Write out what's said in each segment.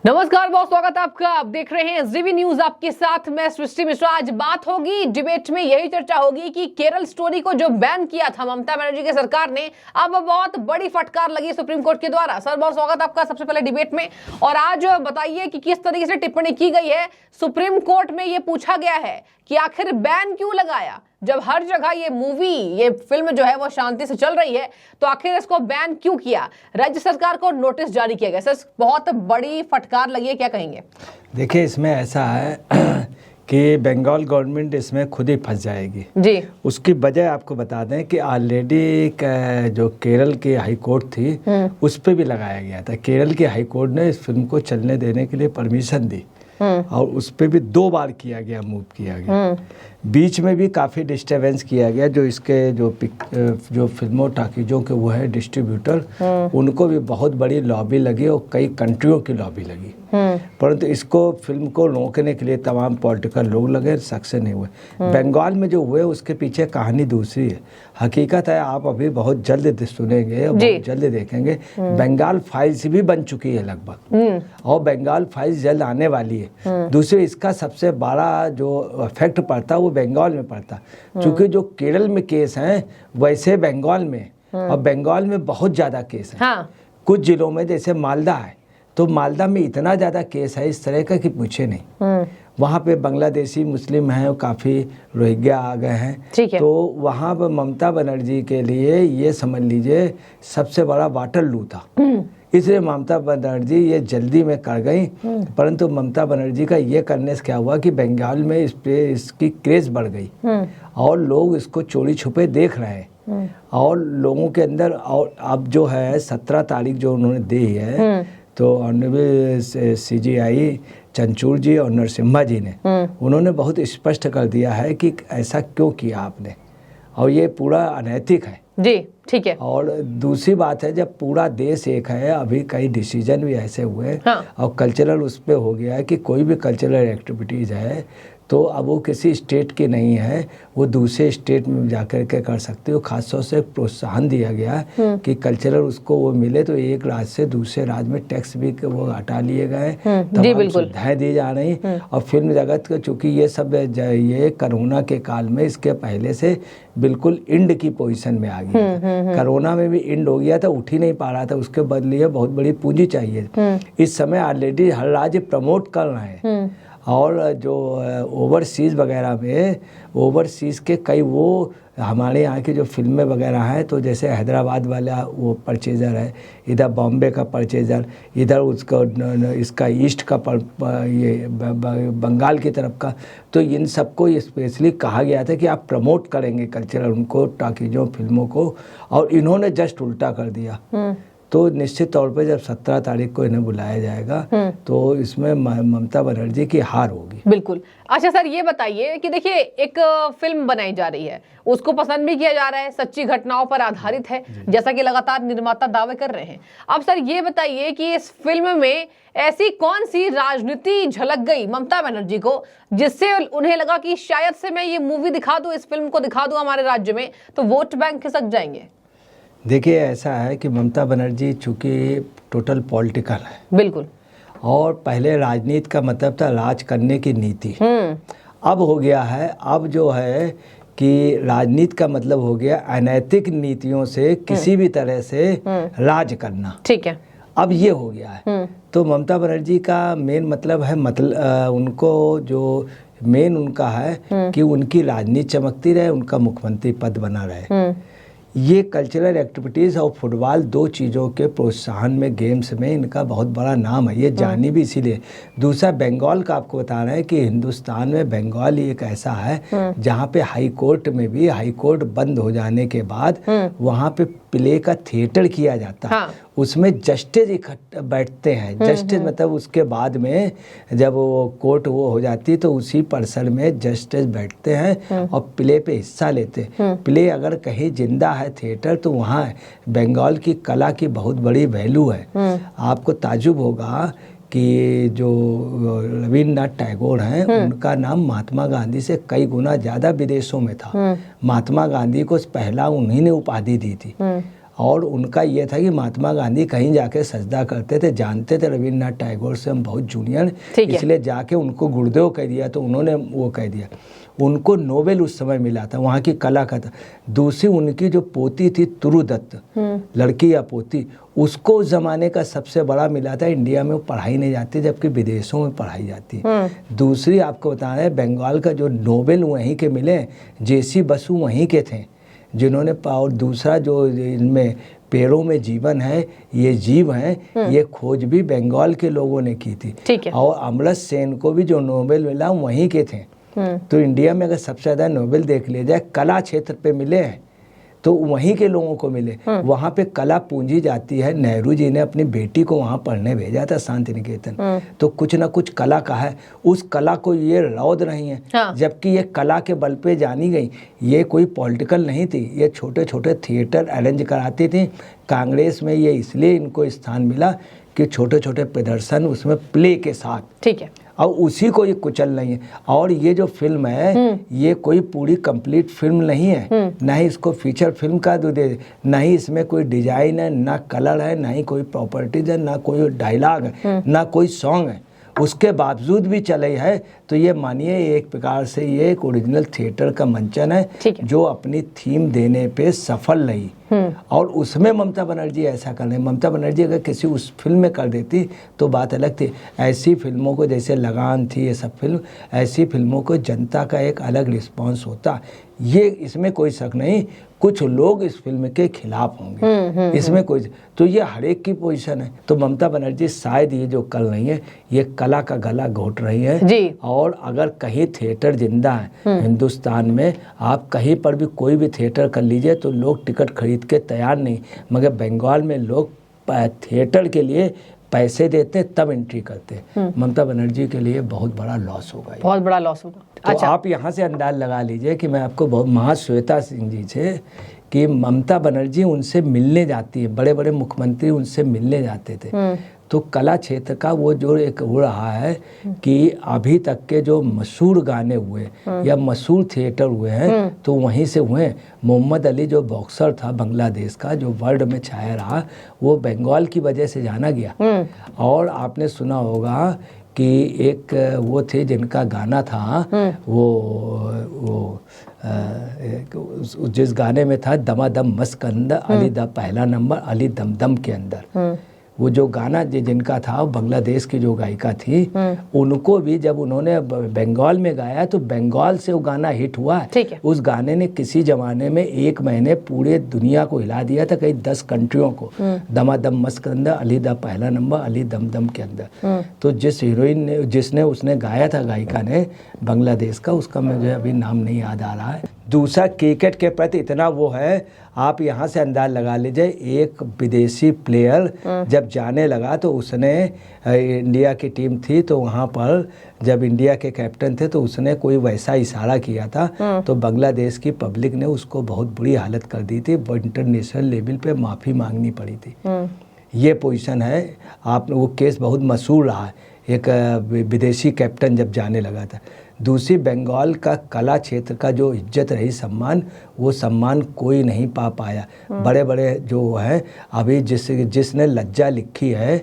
नमस्कार, बहुत स्वागत है आपका। आप देख रहे हैं जीवी न्यूज, आपके साथ मैं सृष्टि मिश्रा। आज बात होगी, डिबेट में यही चर्चा होगी कि केरल स्टोरी को जो बैन किया था ममता बनर्जी की सरकार ने, अब बहुत बड़ी फटकार लगी सुप्रीम कोर्ट के द्वारा। सर, बहुत स्वागत आपका सबसे पहले डिबेट में। और आज बताइए कि किस तरीके से टिप्पणी की गई है। सुप्रीम कोर्ट में ये पूछा गया है कि आखिर बैन क्यों लगाया, जब हर जगह ये फिल्म जो है वो शांति से चल रही है, तो आखिर इसको बैन क्यों किया। राज्य सरकार को नोटिस जारी किया गया। सर, बहुत बड़ी फटकार लगी है, क्या कहेंगे? देखिए, इसमें ऐसा है कि बंगाल गवर्नमेंट इसमें खुद ही फंस जाएगी जी। उसकी वजह आपको बता दें कि ऑलरेडी जो केरल की हाई कोर्ट थी उस पर भी लगाया गया था। केरल की हाई कोर्ट ने इस फिल्म को चलने देने के लिए परमिशन दी और उस पर भी 2 बार किया गया, मूव किया गया। बीच में भी काफ़ी डिस्टर्बेंस किया गया। जो इसके जो फिल्मों टाकीजों के वो है डिस्ट्रीब्यूटर, उनको भी बहुत बड़ी लॉबी लगी और कई कंट्रियों की लॉबी लगी, परंतु इसको फिल्म को रोकने के लिए तमाम पॉलिटिकल लोग लगे, सक्सेस नहीं हुए। बंगाल में जो हुए उसके पीछे कहानी दूसरी है। हकीकत है, आप अभी बहुत जल्द सुनेंगे, बहुत जल्द देखेंगे। बंगाल फाइल्स भी बन चुकी है लगभग, और बंगाल फाइल्स जल्द आने वाली है। दूसरे, इसका सबसे बड़ा जो इफेक्ट पड़ता है वो बंगाल में पड़ता, क्योंकि जो केरल में केस हैं वैसे बंगाल में, और बंगाल में बहुत ज़्यादा केस है। कुछ जिलों में जैसे मालदा है, तो मालदा में इतना ज़्यादा केस है इस तरह का कि पूछे नहीं। वहाँ पे बांग्लादेशी मुस्लिम हैं और काफ़ी रोहिंग्या आ गए हैं। तो वहाँ पर ममता बनर्जी के लिए ये समझ लीजिए सबसे बड़ा वाटर लू था। इसलिए ममता बनर्जी ये जल्दी में कर गई, परंतु ममता बनर्जी का ये करने से क्या हुआ कि बंगाल में इसकी क्रेज बढ़ गई और लोग इसको चोरी छुपे देख रहे हैं। और लोगों के अंदर, और अब जो है 17 तारीख जो उन्होंने दी है, तो ऑनरेबल CJI चंचूड़ जी और नरसिम्हा जी ने उन्होंने बहुत स्पष्ट कर दिया है कि ऐसा क्यों किया आपने, और ये पूरा अनैतिक है जी। ठीक है। और दूसरी बात है, जब पूरा देश एक है, अभी कई डिसीजन भी ऐसे हुए और कल्चरल उस पर हो गया है कि कोई भी कल्चरल एक्टिविटीज़ है तो अब वो किसी स्टेट की नहीं है, वो दूसरे स्टेट में जाकर के कर सकते हो। खासतौर से प्रोत्साहन दिया गया है कि कल्चरल उसको वो मिले, तो एक राज्य से दूसरे राज्य में टैक्स भी वो हटा लिए गए, तमाम सुविधाएं दी जा रही। और फिल्म जगत का चूँकि ये सब ये कोरोना के काल में इसके पहले से बिल्कुल इंड की पोजीशन में आ गया। कोरोना में भी इंड हो गया था, उठ ही नहीं पा रहा था, उसके बदले बहुत बड़ी पूंजी चाहिए। इस समय ऑलरेडी हर राज्य प्रमोट कर रहे हैं। और जो ओवरसीज़ वगैरह में, ओवरसीज़ के कई वो हमारे यहाँ की जो फिल्में वगैरह हैं, तो जैसे हैदराबाद वाला वो परचेज़र है, इधर बॉम्बे का परचेज़र, इधर उसका इसका ईस्ट का ये बंगाल की तरफ का, तो इन सबको स्पेशली कहा गया था कि आप प्रमोट करेंगे कल्चरल उनको, टाकीजों फिल्मों को, और इन्होंने जस्ट उल्टा कर दिया। तो निश्चित तौर पे जब 17 तारीख को इन्हें बुलाया जाएगा तो इसमें ममता बनर्जी की हार होगी। बिल्कुल। अच्छा सर, ये बताइए कि देखिए, एक फिल्म बनाई जा रही है, उसको पसंद भी किया जा रहा है, सच्ची घटनाओं पर आधारित है, जैसा कि लगातार निर्माता दावे कर रहे हैं। अब सर ये बताइए कि इस फिल्म में ऐसी कौन सी राजनीति झलक गई ममता बनर्जी को, जिससे उन्हें लगा कि शायद से मैं ये मूवी दिखा दूं, इस फिल्म को दिखा दूं हमारे राज्य में, तो वोट बैंक खिसक जाएंगे? देखिए, ऐसा है कि ममता बनर्जी चूँकि टोटल पॉलिटिकल है, बिल्कुल, और पहले राजनीति का मतलब था राज करने की नीति। अब हो गया है, अब जो है कि राजनीति का मतलब हो गया अनैतिक नीतियों से किसी भी तरह से राज करना। ठीक है, अब ये हो गया है। तो ममता बनर्जी का मेन मतलब है, उनको जो मेन उनका है कि उनकी राजनीति चमकती रहे, उनका मुख्यमंत्री पद बना रहे। ये कल्चरल एक्टिविटीज़ और फुटबॉल, 2 चीज़ों के प्रोत्साहन में, गेम्स में इनका बहुत बड़ा नाम है, ये जानी भी इसीलिए। दूसरा, बंगाल का आपको बता रहे हैं कि हिंदुस्तान में बंगाल एक ऐसा है जहाँ पे हाई कोर्ट में भी, हाई कोर्ट बंद हो जाने के बाद वहाँ पे प्ले का थिएटर किया जाता है। उसमें जस्टिस इकट्ठे बैठते हैं। जस्टिस मतलब उसके बाद में जब वो कोर्ट वो हो जाती है तो उसी परिसर में जस्टिस बैठते हैं और प्ले पे हिस्सा लेते हैं। प्ले अगर कहीं जिंदा है थिएटर, तो वहाँ बंगाल की कला की बहुत बड़ी वैल्यू है। आपको ताजुब होगा कि जो रविन्द्रनाथ टैगोर हैं, उनका नाम महात्मा गांधी से कई गुना ज़्यादा विदेशों में था। महात्मा गांधी को पहला उन्हीं ने उपाधि दी थी। और उनका ये था कि महात्मा गांधी कहीं जाके सजदा करते थे, जानते थे रविन्द्रनाथ टैगोर से हम बहुत जूनियर, इसलिए जाके उनको गुरुदेव कह दिया, तो उन्होंने वो कह दिया। उनको नोबेल उस समय मिला था, वहाँ की कला का था। दूसरी उनकी जो पोती थी तुरु दत्त, लड़की या पोती, उसको उस जमाने का सबसे बड़ा मिला था। इंडिया में वो पढ़ाई नहीं जाती जबकि विदेशों में पढ़ाई जाती है। दूसरी आपको बता रहे, बंगाल का जो नोबेल वहीं के मिले, जेसी बसु वहीं के थे जिन्होंने। और दूसरा जो इनमें पेड़ों में जीवन है, ये जीव हैं, ये खोज भी बंगाल के लोगों ने की थी। और अमर्त्य सेन को भी जो नोबेल मिला वहीं के थे। तो इंडिया में अगर सबसे ज़्यादा नोबेल देख लिया जाए कला क्षेत्र पे मिले हैं तो वहीं के लोगों को मिले। वहाँ पे कला पूंजी जाती है। नेहरू जी ने अपनी बेटी को वहाँ पढ़ने भेजा था शांति निकेतन, तो कुछ ना कुछ कला का है। उस कला को ये रौद रही है। हाँ। जबकि ये कला के बल पे जानी गई, ये कोई पॉलिटिकल नहीं थी। ये छोटे छोटे थिएटर अरेंज कराती थी। कांग्रेस में ये इसलिए इनको स्थान मिला कि छोटे छोटे प्रदर्शन उसमें प्ले के साथ, ठीक है, और उसी को ये कुचल नहीं है। और ये जो फिल्म है ये कोई पूरी कंप्लीट फिल्म नहीं है, ना ही इसको फीचर फिल्म का दे, ना ही इसमें कोई डिजाइन है, ना कलर है, ना ही कोई प्रॉपर्टीज है, ना कोई डायलॉग है, ना कोई सॉन्ग है। उसके बावजूद भी चले है तो ये मानिए एक प्रकार से ये एक ओरिजिनल थिएटर का मंचन है जो अपनी थीम देने पे सफल रही। और उसमें ममता बनर्जी ऐसा कर रहे हैं। ममता बनर्जी अगर किसी उस फिल्म में कर देती तो बात अलग थी। ऐसी फिल्मों को, जैसे लगान थी ये सब फिल्म, ऐसी फिल्मों को जनता का एक अलग रिस्पांस होता, ये इसमें कोई शक नहीं। कुछ लोग इस फिल्म के खिलाफ होंगे, इसमें कोई, तो ये हर एक की पोजीशन है। तो ममता बनर्जी शायद ये जो कर रही है ये कला का गला घोट रही है जी। और अगर कहीं थिएटर जिंदा है हिंदुस्तान में, आप कहीं पर भी कोई भी थिएटर कर लीजिए तो लोग टिकट खरीद के तैयार नहीं, मगर बंगाल में लोग थिएटर के लिए पैसे देते तब एंट्री करते। ममता बनर्जी के लिए बहुत बड़ा लॉस होगा, बहुत बड़ा लॉस होगा। तो अच्छा, आप यहाँ से अंदाज लगा लीजिए कि मैं आपको बहुत महाश्वेता सिंह जी से कि ममता बनर्जी उनसे मिलने जाती है, बड़े बड़े मुख्यमंत्री उनसे मिलने जाते थे। तो कला क्षेत्र का वो जो एक हो रहा है कि अभी तक के जो मशहूर गाने हुए या मशहूर थिएटर हुए हैं तो वहीं से हुए। मोहम्मद अली जो बॉक्सर था बांग्लादेश का, जो वर्ल्ड में छाया रहा, वो बंगाल की वजह से जाना गया। और आपने सुना होगा कि एक वो थे जिनका गाना था वो जिस गाने में था दमादम मस्त अंदर अली दा पहला नंबर अली दम दम के अंदर, वो जो गाना जिनका था बांग्लादेश की जो गायिका थी, उनको भी जब उन्होंने बंगाल में गाया तो बंगाल से वो गाना हिट हुआ। उस गाने ने किसी जमाने में 1 महीने पूरे दुनिया को हिला दिया था, कई 10 कंट्रियों को। दमादम मस्त के अंदर अली दा पहला नंबर अली दम दम के अंदर। तो जिस हीरोइन ने जिसने उसने गाया था, गायिका ने बांग्लादेश का, उसका मुझे अभी नाम नहीं याद आ रहा है। दूसरा, क्रिकेट के प्रति इतना वो है, आप यहाँ से अंदाज लगा लीजिए। एक विदेशी प्लेयर जब जाने लगा तो उसने, इंडिया की टीम थी तो वहाँ पर जब इंडिया के कैप्टन थे तो उसने कोई वैसा इशारा किया था तो बांग्लादेश की पब्लिक ने उसको बहुत बुरी हालत कर दी थी। इंटरनेशनल लेवल पे माफ़ी मांगनी पड़ी थी। ये पोजीशन है। आपने वो केस बहुत मशहूर रहा है, एक विदेशी कैप्टन जब जाने लगा था। दूसरी, बंगाल का कला क्षेत्र का जो इज्जत रही, सम्मान, वो सम्मान कोई नहीं पा पाया। बड़े बड़े जो है अभी जिसने लज्जा लिखी है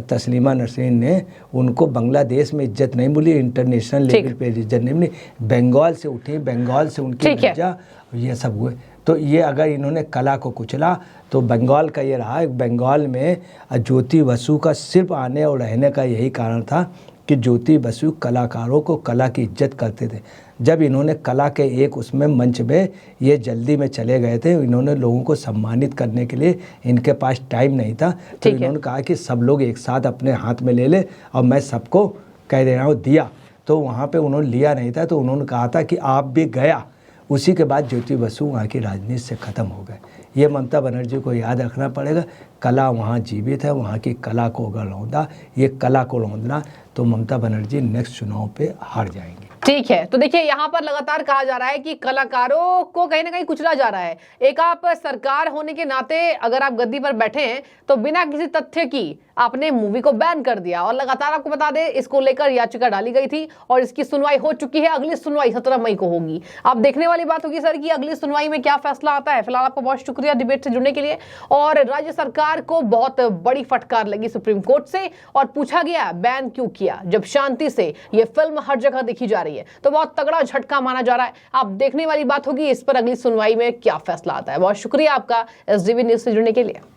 तस्लीमा नसरीन ने, उनको बांग्लादेश में इज्जत नहीं मिली, इंटरनेशनल लेवल पे इज्जत नहीं मिली। बंगाल से उठी, बंगाल से उनकी लज्जा, ये सब हुए। तो ये अगर इन्होंने कला को कुचला तो बंगाल का ये रहा। बंगाल में ज्योति बसु का सिर्फ आने और रहने का यही कारण था कि ज्योति बसु कलाकारों को कला की इज्जत करते थे। जब इन्होंने कला के एक उसमें मंच में ये जल्दी में चले गए थे, इन्होंने लोगों को सम्मानित करने के लिए इनके पास टाइम नहीं था, तो इन्होंने कहा कि सब लोग एक साथ अपने हाथ में ले ले और मैं सबको कह दे रहा हूँ दिया। तो वहाँ पे उन्होंने लिया नहीं था, तो उन्होंने कहा था कि आप भी गया। उसी के बाद ज्योति बसु वहाँ की राजनीति से ख़त्म हो गए। ये ममता बनर्जी को याद रखना पड़ेगा। कला वहाँ जीवित है, वहाँ की कला को अगर रौंदा, ये कला को रौंदना, तो ममता बनर्जी नेक्स्ट चुनाव पे हार जाएंगे। ठीक है, तो देखिए यहाँ पर लगातार कहा जा रहा है कि कलाकारों को कहीं ना कहीं कुचला जा रहा है। एक आप सरकार होने के नाते अगर आप गद्दी पर बैठे हैं तो बिना किसी तथ्य की आपने मूवी को बैन कर दिया और लगातार आपको बता दें इसको लेकर याचिका डाली गई थी और इसकी सुनवाई हो चुकी है। अगली सुनवाई 17 मई को होगी। अब देखने वाली बात होगी सर कि अगली सुनवाई में क्या फैसला आता है। फिलहाल आपको बहुत शुक्रिया डिबेट से जुड़ने के लिए। और राज्य सरकार को बहुत बड़ी फटकार लगी सुप्रीम कोर्ट से और पूछा गया बैन क्यों किया जब शांति से ये फिल्म हर जगह देखी जा रही है। तो बहुत तगड़ा झटका माना जा रहा है। अब देखने वाली बात होगी इस पर अगली सुनवाई में क्या फैसला आता है। बहुत शुक्रिया आपका SDV न्यूज से जुड़ने के लिए।